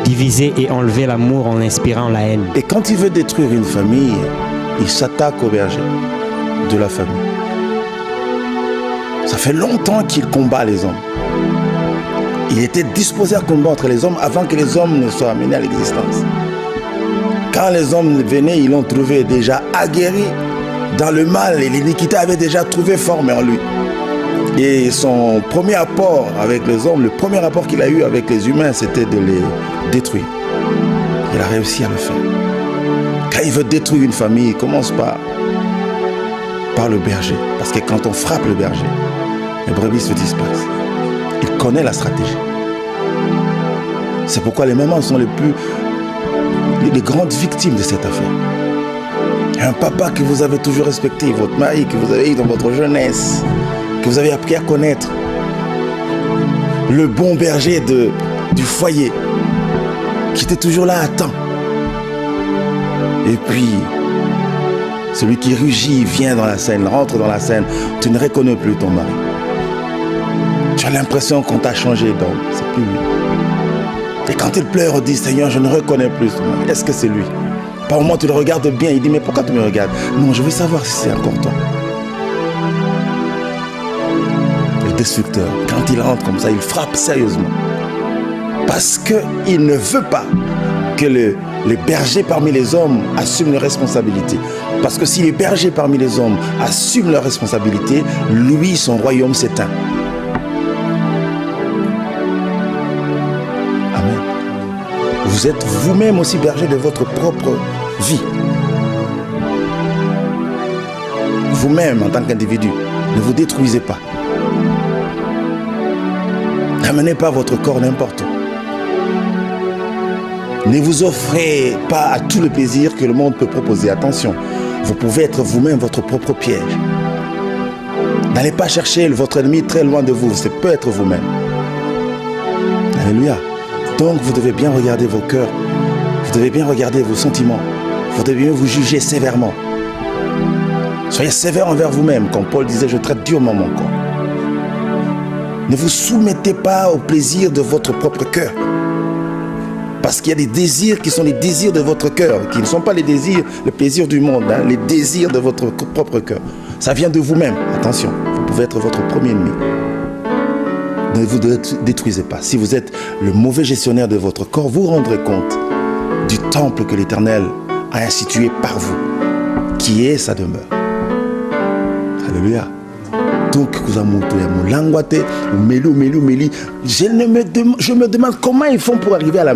diviser et enlever l'amour en inspirant la haine. Et quand il veut détruire une famille, il s'attaque au berger de la famille. Ça fait longtemps qu'il combat les hommes. Il était disposé à combattre les hommes avant que les hommes ne soient amenés à l'existence. Quand les hommes venaient, ils l'ont trouvé déjà aguerri dans le mal et l'iniquité avait déjà trouvé forme en lui. Et son premier rapport avec les hommes, le premier rapport qu'il a eu avec les humains, c'était de les détruire. Il a réussi à le faire. Quand il veut détruire une famille, il commence par le berger. Parce que quand on frappe le berger, les brebis se dispersent. Il connaît la stratégie. C'est pourquoi les mamans sont les grandes victimes de cette affaire. Un papa que vous avez toujours respecté, votre mari que vous avez eu dans votre jeunesse, que vous avez appris à connaître, le bon berger du foyer, qui était toujours là à temps. Et puis, celui qui rugit vient dans la scène, rentre dans la scène, tu ne reconnais plus ton mari. Tu as l'impression qu'on t'a changé d'homme, c'est plus lui. Et quand il pleure, il dit, Seigneur, je ne reconnais plus ton mari. Est-ce que c'est lui? Par moment, tu le regardes bien, il dit, mais pourquoi tu me regardes? Non, je veux savoir si c'est encore toi. Le destructeur, quand il rentre comme ça, il frappe sérieusement. Parce qu'il ne veut pas que les bergers parmi les hommes assument leurs responsabilités. Parce que si les bergers parmi les hommes assument leurs responsabilités, lui, son royaume s'éteint. Amen. Vous êtes vous-même aussi berger de votre propre vie. Vous-même, en tant qu'individu, ne vous détruisez pas. N'amenez pas votre corps n'importe où. Ne vous offrez pas à tout le plaisir que le monde peut proposer. Attention, vous pouvez être vous-même votre propre piège. N'allez pas chercher votre ennemi très loin de vous, ça peut être vous-même. Alléluia. Donc vous devez bien regarder vos cœurs, vous devez bien regarder vos sentiments, vous devez bien vous juger sévèrement. Soyez sévère envers vous-même, comme Paul disait, je traite durement mon corps. Ne vous soumettez pas au plaisir de votre propre cœur. Parce qu'il y a des désirs qui sont les désirs de votre cœur, qui ne sont pas les plaisirs du monde, hein, les désirs de votre propre cœur. Ça vient de vous-même. Attention, vous pouvez être votre premier ennemi. Ne vous détruisez pas. Si vous êtes le mauvais gestionnaire de votre corps, vous rendrez compte du temple que l'Éternel a institué par vous, qui est sa demeure. Alléluia. Donc, je me demande comment ils font pour arriver à la